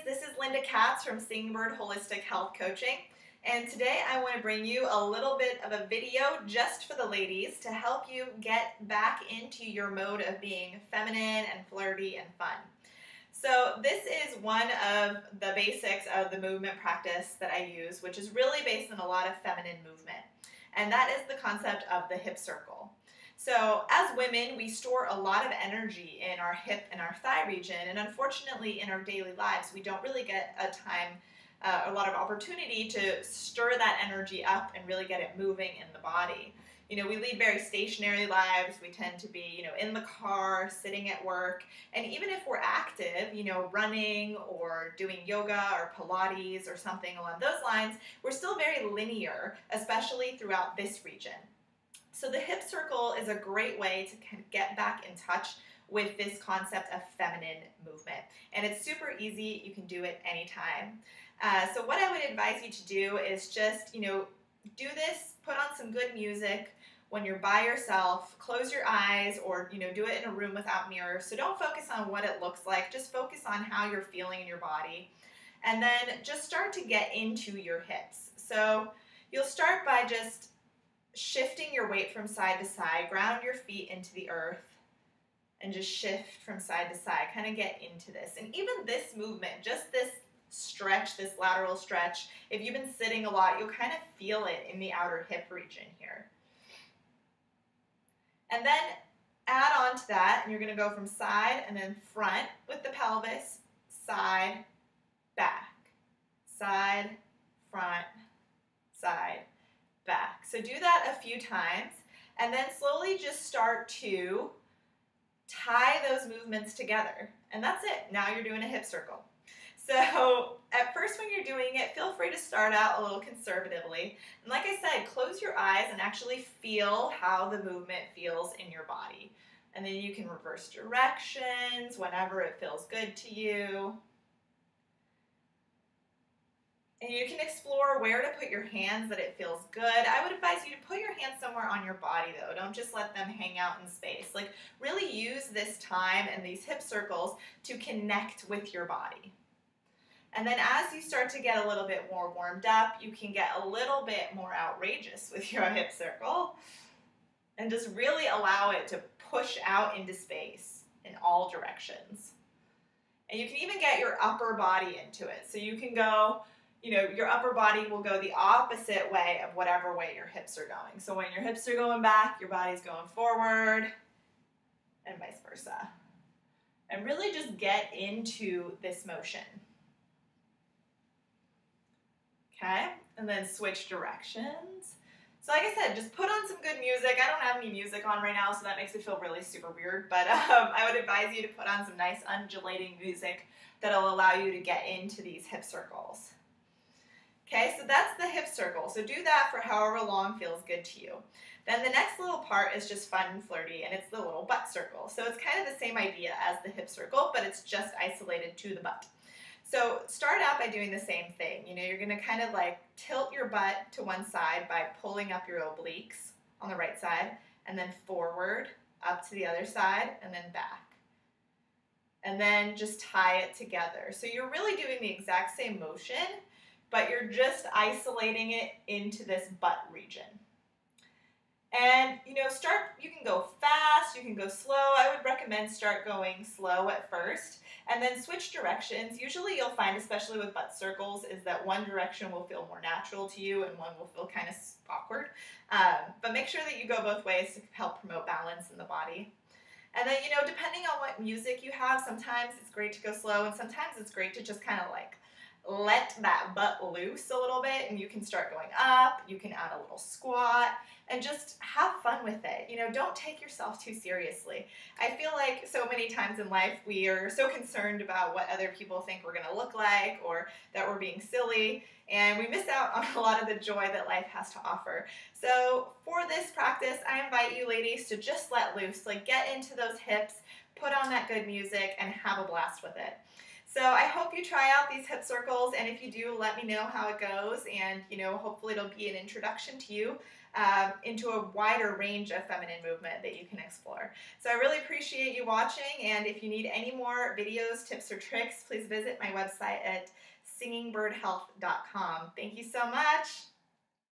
this is Linda Katz from Singbird Holistic Health Coaching, and today I want to bring you a little bit of a video just for the ladies to help you get back into your mode of being feminine and flirty and fun. So this is one of the basics of the movement practice that I use, which is really based on a lot of feminine movement, and that is the concept of the hip circle. So as women, we store a lot of energy in our hip and our thigh region, and unfortunately in our daily lives, we don't really get a lot of opportunity to stir that energy up and really get it moving in the body. You know, we lead very stationary lives. We tend to be, in the car, sitting at work, and even if we're active, running or doing yoga or Pilates or something along those lines, we're still very linear, especially throughout this region. So the hip circle is a great way to kind of get back in touch with this concept of feminine movement. And it's super easy. You can do it anytime. So what I would advise you to do is just, do this, put on some good music when you're by yourself, close your eyes, or, do it in a room without mirrors. So don't focus on what it looks like. Just focus on how you're feeling in your body. And then just start to get into your hips. So you'll start by just shifting your weight from side to side, ground your feet into the earth, and just shift from side to side, kind of get into this. And even this movement, just this stretch, this lateral stretch, if you've been sitting a lot, you'll kind of feel it in the outer hip region here. And then add on to that, and you're going to go from side and then front with the pelvis, side, back, side, front, side, back. So do that a few times, and then slowly just start to tie those movements together. And that's it. Now you're doing a hip circle. So at first when you're doing it, feel free to start out a little conservatively. And like I said, close your eyes and actually feel how the movement feels in your body. And then you can reverse directions whenever it feels good to you. And you can explore where to put your hands that it feels good. I would advise you to put your hands somewhere on your body though. Don't just let them hang out in space. Like really use this time and these hip circles to connect with your body. And then as you start to get a little bit more warmed up, you can get a little bit more outrageous with your hip circle and just really allow it to push out into space in all directions. And you can even get your upper body into it. So you can go, your upper body will go the opposite way of whatever way your hips are going. So when your hips are going back, your body's going forward, and vice versa. And really just get into this motion. Okay, and then switch directions. So like I said, just put on some good music. I don't have any music on right now, so that makes it feel really super weird, but I would advise you to put on some nice undulating music that'll allow you to get into these hip circles. Okay, so that's the hip circle. So do that for however long feels good to you. Then the next little part is just fun and flirty, and it's the little butt circle. So it's kind of the same idea as the hip circle, but it's just isolated to the butt. So start out by doing the same thing. You're going to kind of like tilt your butt to one side by pulling up your obliques on the right side, and then forward, up to the other side, and then back. And then just tie it together. So you're really doing the exact same motion, but you're just isolating it into this butt region. And, you can go fast, you can go slow. I would recommend start going slow at first and then switch directions. Usually you'll find, especially with butt circles, is that one direction will feel more natural to you and one will feel kind of awkward. But make sure that you go both ways to help promote balance in the body. And then, depending on what music you have, sometimes it's great to go slow and sometimes it's great to just kind of like let that butt loose a little bit, and you can start going up, you can add a little squat, and just have fun with it. Don't take yourself too seriously. I feel like so many times in life we are so concerned about what other people think we're going to look like or that we're being silly, and we miss out on a lot of the joy that life has to offer. So for this practice, I invite you ladies to just let loose, like get into those hips, put on that good music, and have a blast with it. So I hope you try out these hip circles, and if you do, let me know how it goes, and hopefully it'll be an introduction to you into a wider range of feminine movement that you can explore. So I really appreciate you watching, and if you need any more videos, tips, or tricks, please visit my website at singingbirdhealth.com. Thank you so much.